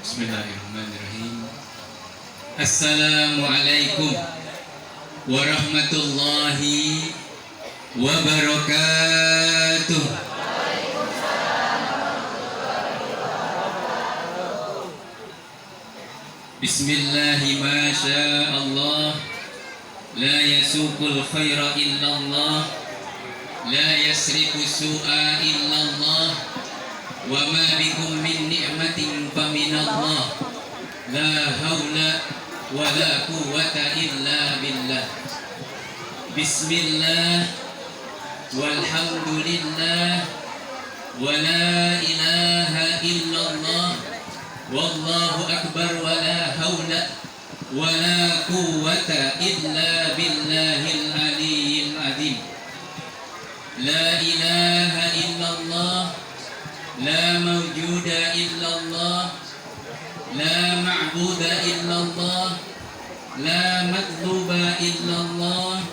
Bismillahirrahmanirrahim. Assalamualaikum warahmatullahi wabarakatuh. Bismillahi ma sya'allah, la yasuqul khaira illallah, la yasrifu su'a illallah, wa ma bikum min ni'matin faminallah, la hawla wa la quwwata illa billah. Bismillah walhamdulillah wa la ilaha illallah, wallahu akbar wa la hawla wa la quwwata illa billahil aliyyil azim. La ilaha illallah, la mawjuda illallah, la ma'buda illallah, la matluba illallah,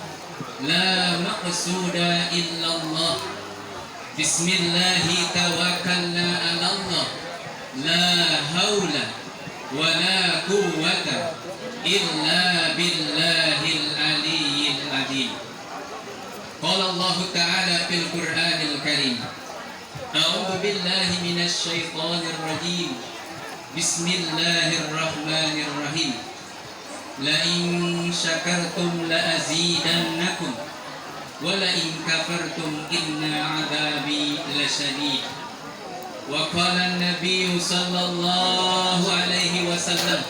la maqsuda illallah. Bismillahi tawakkalna ala Allah, la hawla wa la quwwata illa billahil aliyyil azim. Qala Allah Ta'ala fil Qur'anil Karim, a'udzu billahi minasy syaithanir rajim. Bismillahirrahmanirrahim. La in syakartum la azidannakum wa la in kafartum inna 'adzabi lasyadid. Wa qala an-nabiy sallallahu alaihi wasallam,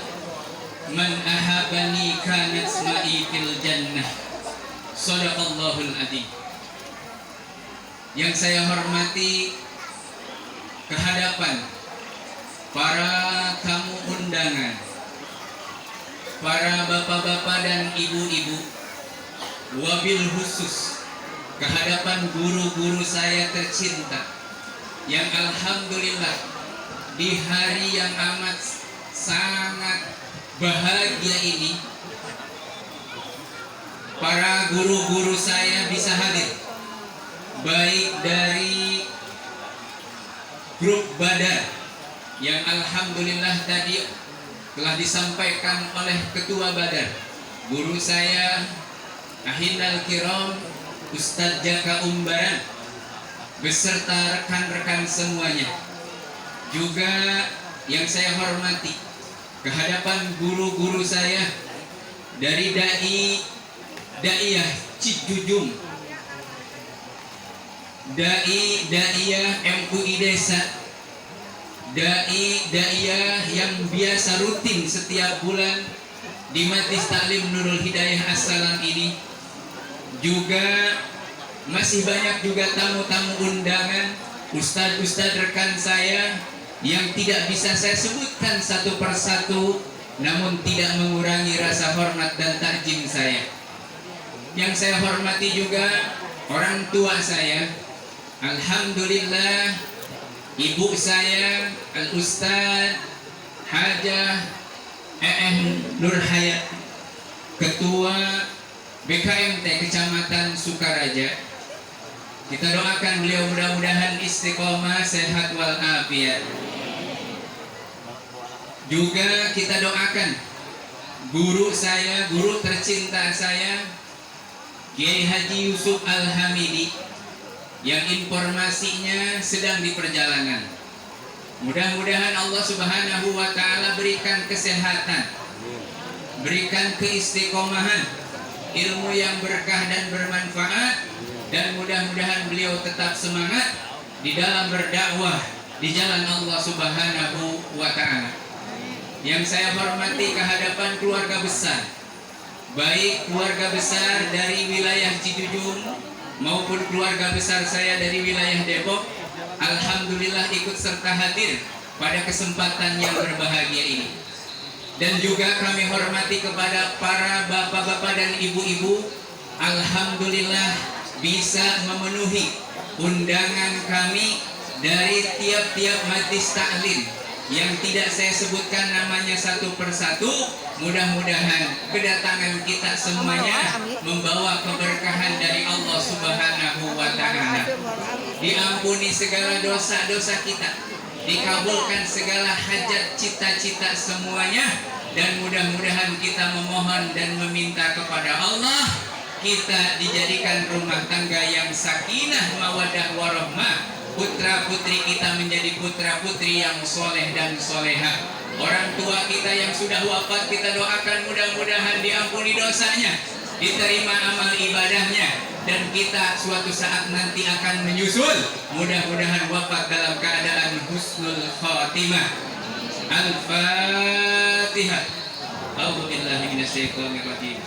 man ahabani kanat ma'i fil jannah. Shadaqallahul adzim. Yang saya hormati kehadapan para tamu undangan, para bapak-bapak dan ibu-ibu, wabil khusus kehadapan guru-guru saya tercinta yang alhamdulillah di hari yang amat sangat bahagia ini, para guru-guru saya bisa hadir, baik dari grup Badar yang alhamdulillah tadi telah disampaikan oleh Ketua Badar, guru saya Ahindal Kiram Ustadz Jaka Umbaran, beserta rekan-rekan semuanya. Juga yang saya hormati kehadapan guru-guru saya dari Daiyah Cijujung, Daiyah MUI Desa, Daiyah yang biasa rutin setiap bulan di Majlis Taklim Nurul Hidayah As-Salam ini. Juga masih banyak juga tamu-tamu undangan, ustadz-ustadz rekan saya yang tidak bisa saya sebutkan satu persatu, namun tidak mengurangi rasa hormat dan takjim saya. Yang saya hormati juga orang tua saya, alhamdulillah ibu saya Al-Ustadz Hajah Nur Hayat, Ketua BKMT Kecamatan Sukaraja. Kita doakan beliau mudah-mudahan istiqomah, sehat walafiat. Juga kita doakan guru saya, guru tercinta saya, Kiai Haji Yusuf Al-Hamidi, yang informasinya sedang di perjalanan. Mudah-mudahan Allah Subhanahu wa Ta'ala berikan kesehatan, berikan keistiqomahan, ilmu yang berkah dan bermanfaat, dan mudah-mudahan beliau tetap semangat di dalam berdakwah di jalan Allah Subhanahu wa Ta'ala. Yang saya hormati kehadapan keluarga besar, baik keluarga besar dari wilayah Cijujung maupun keluarga besar saya dari wilayah Depok, alhamdulillah ikut serta hadir pada kesempatan yang berbahagia ini. Dan juga kami hormati kepada para bapak-bapak dan ibu-ibu, alhamdulillah bisa memenuhi undangan kami dari tiap-tiap majlis taklim yang tidak saya sebutkan namanya satu persatu. Mudah-mudahan kedatangan kita semuanya membawa keberkahan dari Allah Subhanahu wa Ta'ala. Diampuni segala dosa-dosa kita, dikabulkan segala hajat cita-cita semuanya, dan mudah-mudahan kita memohon dan meminta kepada Allah kita dijadikan rumah tangga yang sakinah mawadah warahmah, putra putri kita menjadi putra putri yang soleh dan soleha. Orang tua kita yang sudah wafat kita doakan mudah-mudahan diampuni dosanya, diterima amal ibadahnya, dan kita suatu saat nanti akan menyusul, mudah-mudahan wafat dalam keadaan husnul khatimah. Al-Fatihah. A'udzubillahi minasyaitonir rajim.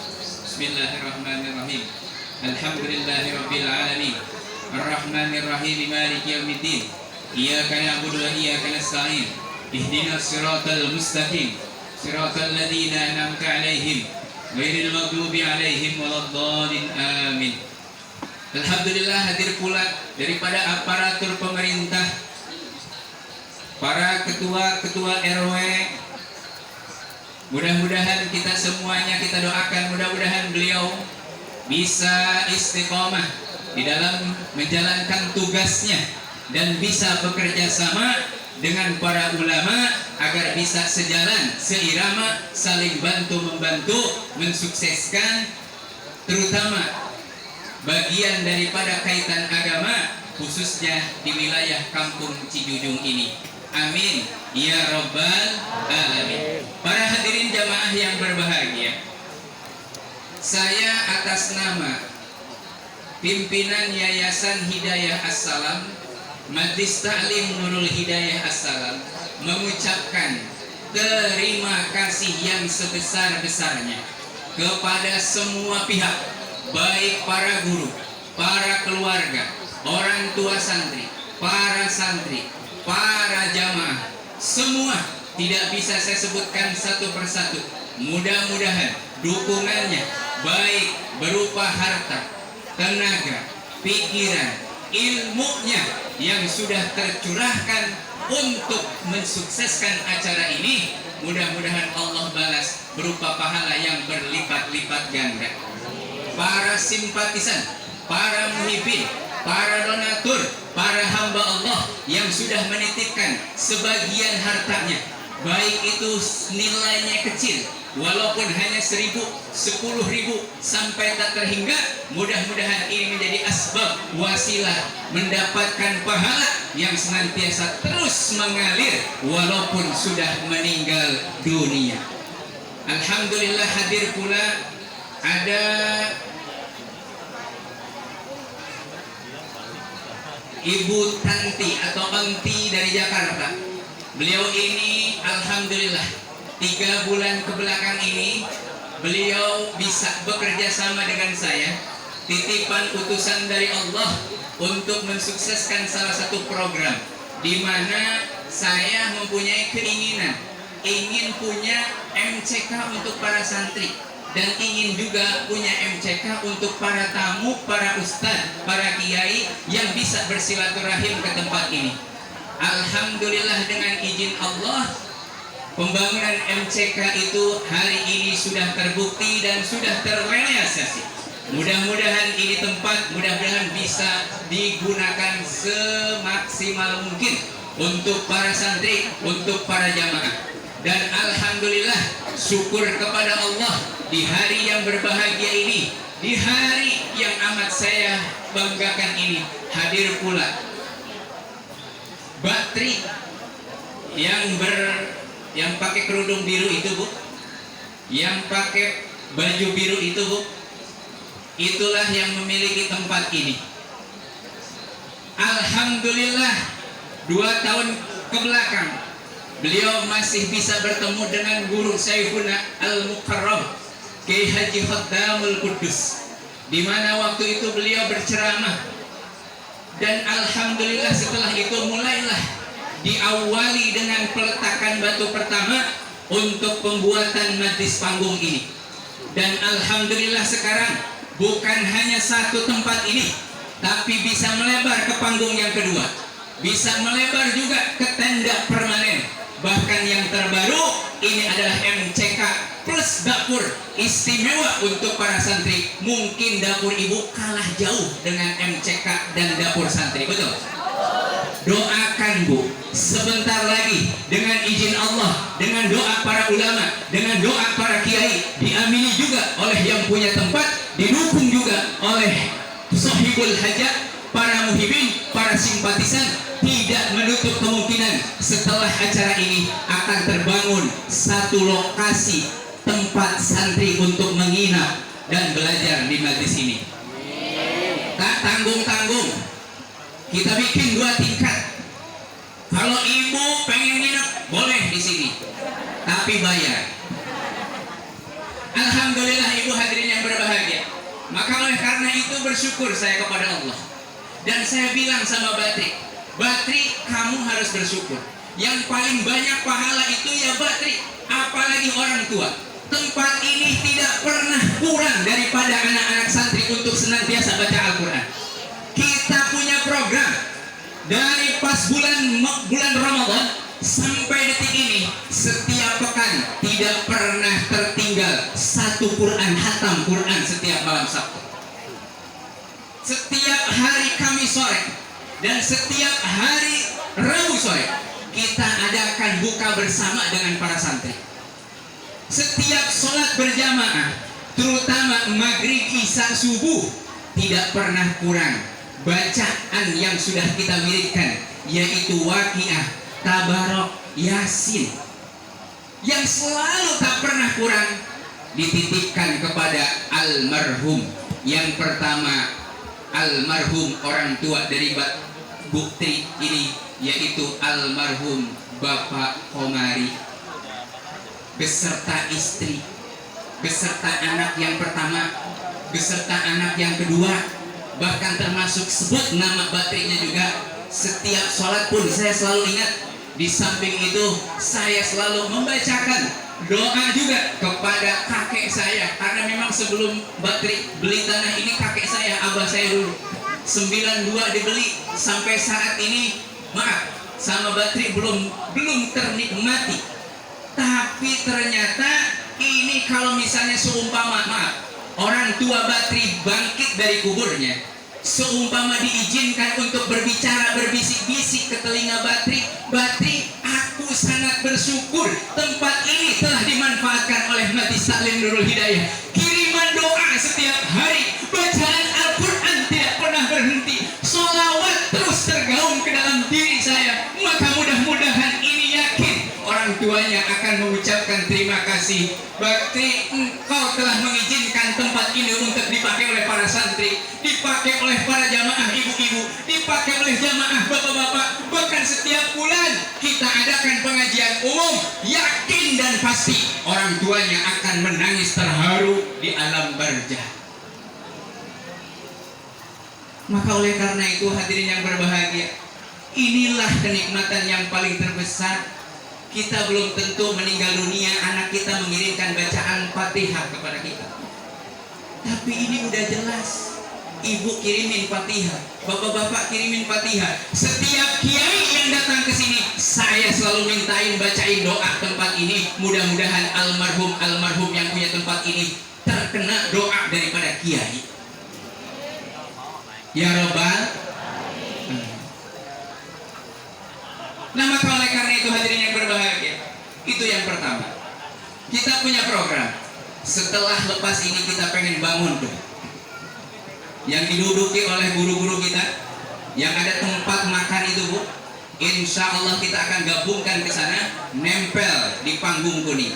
Bismillahirrahmanirrahim. Alhamdulillahirabbil alamin. Arrahmanir rahim maliki yaumiddin. Iyyaka na'budu wa iyyaka nasta'in. Ihdinas siratal mustaqim. Siratal ladzina an'amta 'alaihim ghairil maghdubi 'alaihim waladdallin. Amin. Alhamdulillah, hadir pula daripada aparatur pemerintah, para ketua-ketua RW. Mudah-mudahan kita semuanya kita doakan mudah-mudahan beliau bisa istiqomah di dalam menjalankan tugasnya dan bisa bekerja sama dengan para ulama agar bisa sejalan, seirama, saling bantu-membantu mensukseskan terutama bagian daripada kaitan agama khususnya di wilayah kampung Cijujung ini. Amin ya rabbal alamin. Para hadirin jamaah yang berbahagia, saya atas nama pimpinan Yayasan Hidayah Assalam, Majlis Ta'lim Nurul Hidayah Assalam, mengucapkan terima kasih yang sebesar-besarnya kepada semua pihak, baik para guru, para keluarga, orang tua santri, para jamaah, semua tidak bisa saya sebutkan satu persatu. Mudah-mudahan dukungannya baik berupa harta, tenaga, pikiran, ilmunya yang sudah tercurahkan untuk mensukseskan acara ini, mudah-mudahan Allah balas berupa pahala yang berlipat-lipat ganda. Para simpatisan, para muhibbin, para donatur, para hamba Allah yang sudah menitipkan sebagian hartanya, baik itu nilainya kecil, walaupun hanya 1.000, 10.000 sampai tak terhingga, mudah-mudahan ini menjadi asbab wasilah mendapatkan pahala yang senantiasa terus mengalir walaupun sudah meninggal dunia. Alhamdulillah, hadir pula ada Ibu Tanti atau Anti dari Jakarta. Beliau ini alhamdulillah 3 bulan kebelakang ini beliau bisa bekerja sama dengan saya, titipan utusan dari Allah untuk mensukseskan salah satu program di mana saya mempunyai keinginan ingin punya MCK untuk para santri dan ingin juga punya MCK untuk para tamu, para ustadz, para kiai yang bisa bersilaturahim ke tempat ini. Alhamdulillah, dengan izin Allah pembangunan MCK itu hari ini sudah terbukti dan sudah terrealisasi. Mudah-mudahan ini tempat mudah-mudahan bisa digunakan semaksimal mungkin untuk para santri, untuk para jamaah. Dan alhamdulillah, syukur kepada Allah di hari yang berbahagia ini, di hari yang amat saya banggakan ini, hadir pula Batri yang pakai kerudung biru itu, Bu, yang pakai baju biru itu, Bu, itulah yang memiliki tempat ini. Alhamdulillah, 2 tahun kebelakang beliau masih bisa bertemu dengan guru Saifuna Al-Mukarram, Kiai Haji Khaddamul Kudus, di mana waktu itu beliau berceramah. Dan alhamdulillah setelah itu mulailah diawali dengan peletakan batu pertama untuk pembuatan majlis panggung ini. Dan alhamdulillah sekarang bukan hanya satu tempat ini, tapi bisa melebar ke panggung yang kedua, bisa melebar juga ke tenda permanen. Bahkan yang terbaru ini adalah MCK plus dapur istimewa untuk para santri. Mungkin dapur ibu kalah jauh dengan MCK dan dapur santri, betul? Doakan, Bu, sebentar lagi dengan izin Allah, dengan doa para ulama, dengan doa para kiai, diamini juga oleh yang punya tempat, didukung juga oleh sahibul hajat, para muhibin, para simpatisan. Tidak menutup kemungkinan setelah acara ini akan terbangun satu lokasi tempat santri untuk menginap dan belajar di majlis ini. Tak tanggung-tanggung, kita bikin 2 tingkat. Kalau ibu pengen nginep boleh di sini, tapi bayar. Alhamdulillah ibu hadirin yang berbahagia. Maka oleh karena itu bersyukur saya kepada Allah. Dan saya bilang sama Batri, kamu harus bersyukur. Yang paling banyak pahala itu ya Batri, apalagi orang tua. Tempat ini tidak pernah kurang daripada anak-anak santri untuk senantiasa baca Al-Quran. Kita punya program dari pas bulan Ramadan sampai detik ini, setiap pekan tidak pernah tertinggal satu Quran, hatam Quran setiap malam Sabtu. Setiap hari Kamis sore dan setiap hari Rabu sore kita adakan buka bersama dengan para santri. Setiap sholat berjamaah, terutama maghrib, isya, subuh, tidak pernah kurang bacaan yang sudah kita wiridkan, yaitu Waqiah, Tabarok, Yasin, yang selalu tak pernah kurang dititipkan kepada almarhum. Yang pertama, almarhum orang tua dari Bukti ini, yaitu almarhum Bapak Komari, beserta istri, beserta anak yang pertama, beserta anak yang kedua, bahkan termasuk sebut nama Batrinya juga. Setiap sholat pun saya selalu ingat. Di samping itu saya selalu membacakan doa juga kepada kakek saya, karena memang sebelum Batri beli tanah ini kakek saya, abah saya dulu 92 dibeli, sampai saat ini maaf sama Batri belum ternikmati. Tapi ternyata ini kalau misalnya seumpama orang tua Batri bangkit dari kuburnya, seumpama diizinkan untuk berbicara, berbisik-bisik ke telinga Batri, aku sangat bersyukur tempat ini telah dimanfaatkan oleh Majlis Taklim Nurul Hidayah. Kiriman doa setiap hari, bacaan Al-Quran tidak pernah berhenti, sholawat terus tergaung ke dalam diri saya. Maka mudah-mudahan ini yakin orang tuanya akan mengucapkan terima kasih. Bakti, engkau telah mengizinkan tempat ini untuk dipakai oleh para santri, dipakai oleh para jamaah ibu-ibu, dipakai oleh jamaah bapak-bapak. Bahkan setiap bulan kita adakan pengajian umum. Yakin dan pasti orang tuanya akan menangis terharu di alam barzah. Maka oleh karena itu hadirin yang berbahagia, inilah kenikmatan yang paling terbesar. Kita belum tentu meninggal dunia, anak kita mengirimkan bacaan Fatihah kepada kita. Tapi ini udah jelas, ibu kirimin Fatihah, bapak-bapak kirimin Fatihah. Setiap kiai yang datang ke sini, saya selalu mintain bacain doa tempat ini. Mudah-mudahan almarhum yang punya tempat ini terkena doa daripada kiai. Ya Rabbal. Nah, maka oleh karena itu hadirin yang berbahagia, itu yang pertama. Kita punya program. Setelah lepas ini kita pengen bangun tuh, yang diduduki oleh guru-guru kita, yang ada tempat makan itu Bu, insya Allah kita akan gabungkan ke sana, nempel di panggung kuning.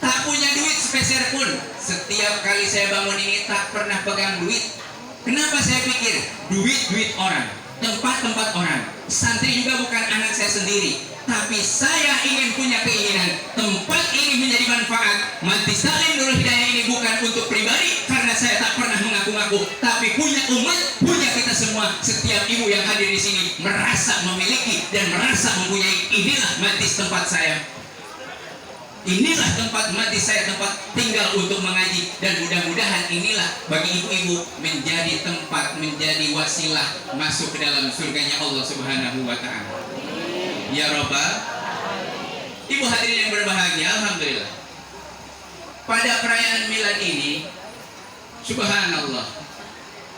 Tak punya duit sepeser pun. Setiap kali saya bangun ini tak pernah pegang duit. Kenapa saya pikir duit orang, tempat orang. Santri juga bukan anak saya sendiri, tapi saya ingin punya keinginan tempat ini menjadi manfaat. Majlis Taklim Nurul Hidayah ini bukan untuk pribadi, karena saya tak pernah mengaku-ngaku, tapi punya umat, punya kita semua. Setiap ibu yang hadir di sini merasa memiliki dan merasa mempunyai. Inilah majlis tempat saya. Inilah tempat majlis saya, tempat tinggal untuk mengaji. Dan mudah-mudahan inilah bagi ibu-ibu menjadi tempat, menjadi wasilah masuk ke dalam surganya Allah Subhanahu wa ta'ala. Ya Rabbal. Ibu hadirin yang berbahagia, alhamdulillah, pada perayaan milad ini, subhanallah,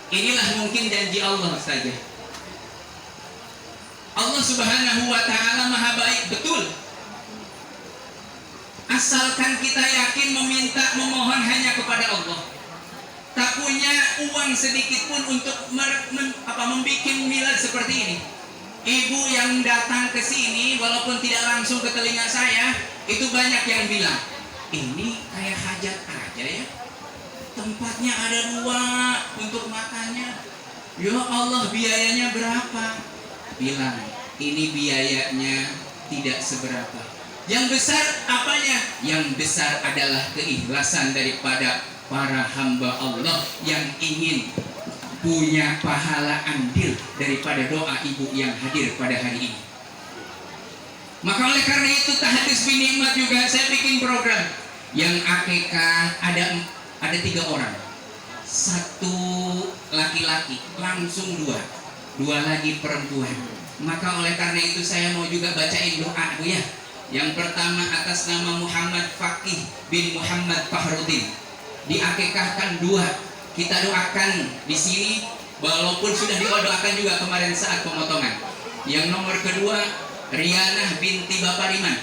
inilah mungkin janji Allah saja. Allah Subhanahu wa Ta'ala maha baik, betul. Asalkan kita yakin meminta, memohon hanya kepada Allah. Tak punya uang sedikit pun untuk membuat milad seperti ini. Ibu yang datang ke sini, walaupun tidak langsung ke telinga saya, itu banyak yang bilang, ini kayak hajat aja ya. Tempatnya ada 2 untuk makannya. Ya Allah, biayanya berapa? Bilang, ini biayanya tidak seberapa. Yang besar apanya? Yang besar adalah keikhlasan daripada para hamba Allah yang ingin punya pahala andil daripada doa ibu yang hadir pada hari ini. Maka oleh karena itu Tahdits bin Nikmat juga saya bikin program yang akikah ada 3 orang. 1 laki-laki, langsung 2 lagi perempuan. Maka oleh karena itu saya mau juga bacain doa Bu ya. Yang pertama atas nama Muhammad Fakih bin Muhammad Fahrudin, diakikahkan 2. Kita doakan di sini, walaupun sudah didoakan juga kemarin saat pemotongan. Yang nomor kedua Rianah binti Bapak Riman,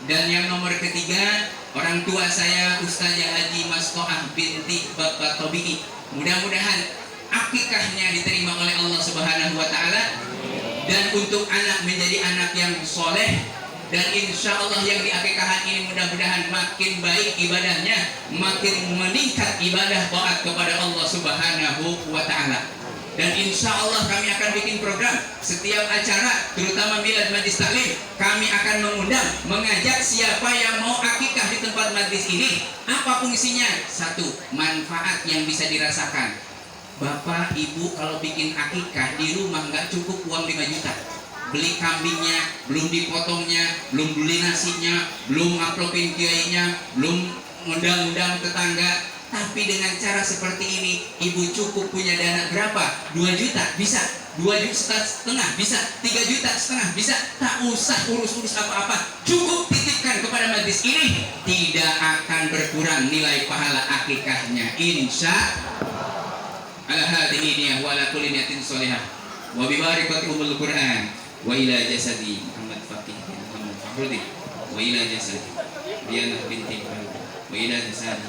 dan yang nomor ketiga orang tua saya Ustazah Haji Mastoah binti Bapak Tobiki. Mudah-mudahan akikahnya diterima oleh Allah Subhanahu wa Ta'ala, dan untuk anak menjadi anak yang soleh. Dan insya Allah yang diakikahan ini mudah-mudahan makin baik ibadahnya, makin meningkat ibadah taat kepada Allah Subhanahu wa Ta'ala. Dan insya Allah kami akan bikin program setiap acara, terutama milad majlis taklim, kami akan mengundang, mengajak siapa yang mau akikah di tempat majlis ini. Apa fungsinya? 1, manfaat yang bisa dirasakan. Bapak ibu kalau bikin akikah di rumah nggak cukup uang 5 juta. Beli kambingnya, belum dipotongnya, belum beli nasinya, belum amplopin kiainya, belum undang-undang tetangga. Tapi dengan cara seperti ini, ibu cukup punya dana berapa? 2 juta bisa, 2,5 juta bisa, 3,5 juta bisa. Tak usah urus-urus apa-apa, cukup titipkan kepada majlis ini, tidak akan berkurang nilai pahala akikahnya, insya Allah. Hadhihi niyah wa ala kulli niyatin sholihah wa bi barakati umul Qur'an wa ila jasadi Muhammad Fakih bin Muhammad Fahrudin wa ila jasadi Rianah binti wa ila jasadi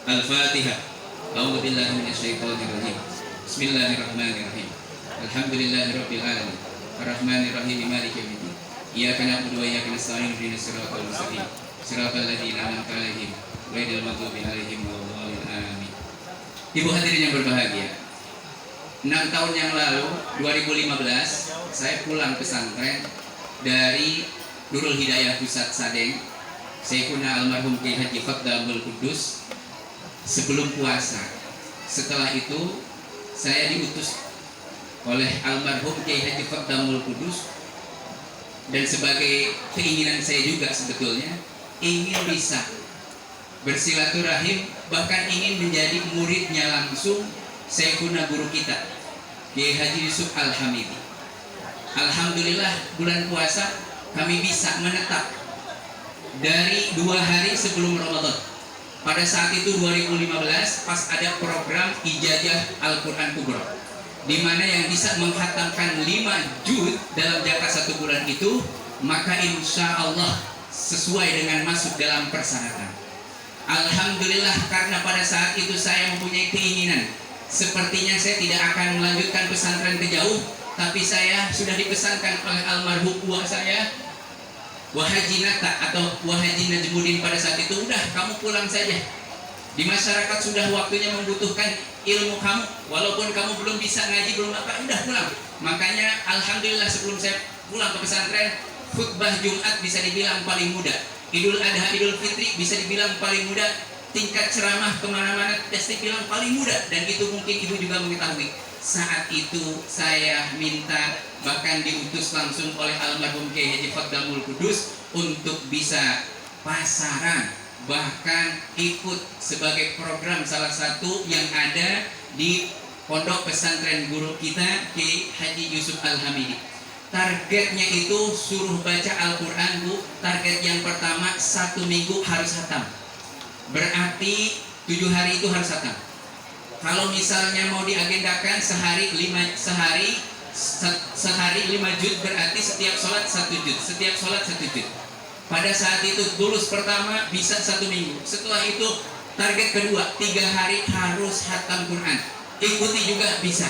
Al-Fatihah. A'udzu billahi minasyaitonir rajim. Bismillahirrahmanirrahim. Alhamdulillahirabbil alamin. Arrahmanir rahim maliki yaumiddin. Iyyaka na'budu wa iyyaka nasta'in ihdinas siratal mustaqim. Siratal ladzina an'amta 'alaihim ghairil maghdubi 'alaihim waladdallin. Amin. Ibu hadirin yang berbahagia, 6 tahun yang lalu 2015 saya pulang pesantren dari Nurul Hidayah Pusat Sadeng, Syekhuna almarhum Kiai Haji Fakdamul Kudus, sebelum puasa. Setelah itu saya diutus oleh almarhum Kiai Haji Fakdamul Kudus, dan sebagai keinginan saya juga sebetulnya ingin bisa bersilaturahim, bahkan ingin menjadi muridnya langsung Syekhuna guru kita Kiai Haji Yusuf Al-Hamidi. Alhamdulillah bulan puasa kami bisa menetap dari 2 hari sebelum Ramadan. Pada saat itu 2015 pas ada program Ijazah Al-Quran Kubra, di mana yang bisa menghatamkan 5 juz dalam jangka 1 bulan itu, maka insya Allah sesuai dengan masuk dalam persyaratan. Alhamdulillah, karena pada saat itu saya mempunyai keinginan, sepertinya saya tidak akan melanjutkan pesantren ke jauh, tapi saya sudah dipesankan oleh almarhum buah saya Wahaji Nata atau Wahaji Najmuddin pada saat itu, udah kamu pulang saja. Di masyarakat sudah waktunya membutuhkan ilmu kamu, walaupun kamu belum bisa ngaji, belum apa, udah pulang. Makanya alhamdulillah sebelum saya pulang ke pesantren, khutbah Jumat bisa dibilang paling mudah, Idul Adha, Idul Fitri bisa dibilang paling mudah, tingkat ceramah kemana-mana pasti bilang paling mudah. Dan itu mungkin ibu juga mengetahui. Saat itu saya minta, bahkan diutus langsung oleh almarhum Kiai Haji Fakdamul Kudus untuk bisa pasaran, bahkan ikut sebagai program salah satu yang ada di pondok pesantren guru kita Kiai Haji Yusuf Al-Hamidi. Targetnya itu suruh baca Al-Quran, Bu. Target yang pertama 1 minggu harus khatam. Berarti 7 hari itu harus khatam. Kalau misalnya mau diagendakan sehari sehari 5 juz berarti setiap sholat 1 juz, setiap sholat 1 juz. Pada saat itu tulus pertama bisa 1 minggu, setelah itu target kedua 3 hari harus khatam Quran, ikuti juga bisa.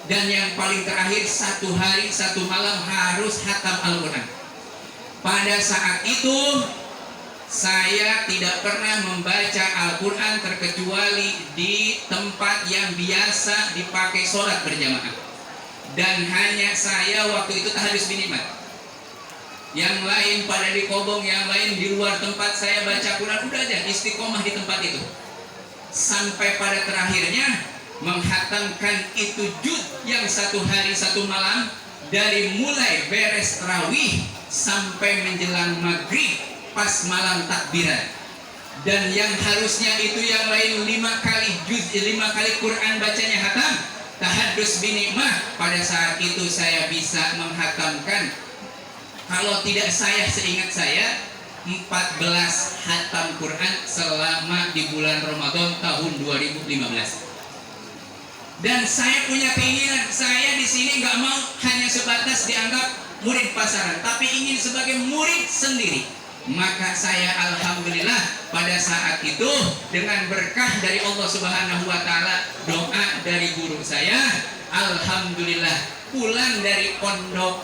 Dan yang paling terakhir 1 hari 1 malam harus khatam Al-Quran. Pada saat itu saya tidak pernah membaca Al-Quran terkecuali di tempat yang biasa dipakai sholat berjamaah. Dan hanya saya waktu itu tahadus binimat. Yang lain pada di kobong, yang lain di luar tempat saya baca Quran, udah aja istiqomah di tempat itu. Sampai pada terakhirnya menghatamkan itu juz yang 1 hari 1 malam, dari mulai beres tarawih sampai menjelang maghrib pas malam takbiran. Dan yang harusnya itu yang lain 5 kali juz, 5 kali Quran bacanya hatam, tahadus binikmah, pada saat itu saya bisa menghatamkan, kalau tidak saya seingat saya 14 hatam Quran selama di bulan Ramadan tahun 2015. Dan saya punya keinginan, saya di sini nggak mau hanya sebatas dianggap murid pasaran, tapi ingin sebagai murid sendiri. Maka saya alhamdulillah pada saat itu dengan berkah dari Allah Subhanahu wa taala, doa dari guru saya, alhamdulillah pulang dari pondok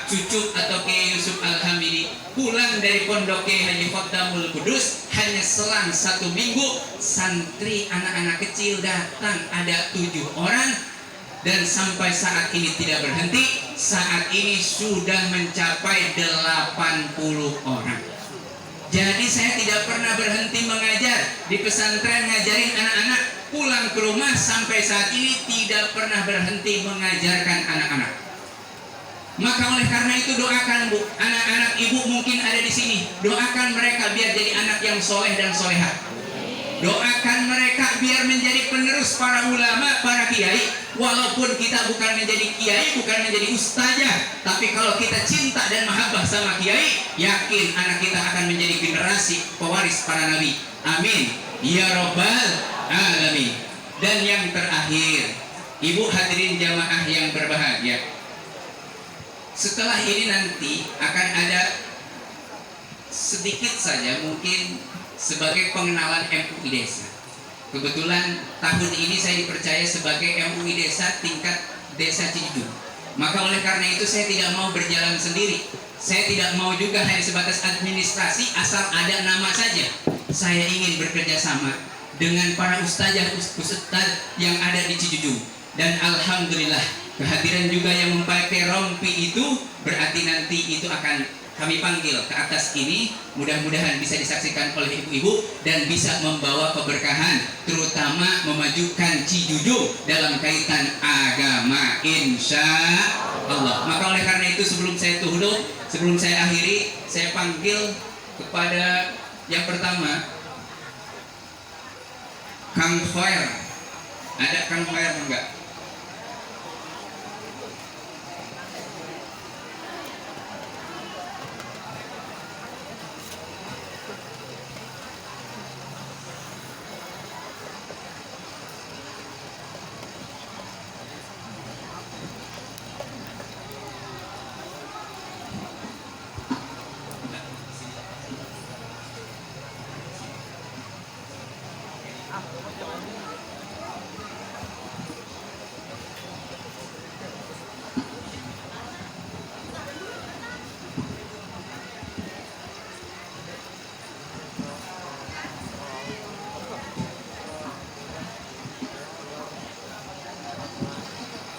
Cucup atau Kiai Yusuf Al-Hamidi, pulang dari pondok Kiai Haji Khodamul Kudus, hanya selang 1 minggu santri anak-anak kecil datang ada 7 orang, dan sampai saat ini tidak berhenti. Saat ini sudah mencapai 80 orang. Jadi saya tidak pernah berhenti mengajar di pesantren, ngajarin anak-anak, pulang ke rumah sampai saat ini tidak pernah berhenti mengajarkan anak-anak. Maka oleh karena itu doakan Bu, anak-anak ibu mungkin ada di sini, doakan mereka biar jadi anak yang soleh dan soleha. Doakan mereka biar menjadi penerus para ulama, para kiai. Walaupun kita bukan menjadi kiai, bukan menjadi ustazah, tapi kalau kita cinta dan mahabbah sama kiai, yakin anak kita akan menjadi generasi pewaris para nabi. Amin ya robbal alamin. Dan yang terakhir, ibu hadirin jamaah yang berbahagia, setelah ini nanti akan ada sedikit saja mungkin sebagai pengenalan MUI Desa. Kebetulan tahun ini saya dipercaya sebagai MUI Desa tingkat Desa Cijujung. Maka oleh karena itu saya tidak mau berjalan sendiri. Saya tidak mau juga hanya sebatas administrasi asal ada nama saja. Saya ingin bekerja sama dengan para ustazah yang ada di Cijujung. Dan alhamdulillah kehadiran juga yang memakai rompi itu berarti nanti itu akan kami panggil ke atas ini. Mudah-mudahan bisa disaksikan oleh ibu-ibu dan bisa membawa keberkahan, terutama memajukan Cijujung dalam kaitan agama insya Allah. Maka oleh karena itu sebelum saya tuhuduk, sebelum saya akhiri, saya panggil kepada yang pertama Kang Khair. Ada Kang Khair enggak?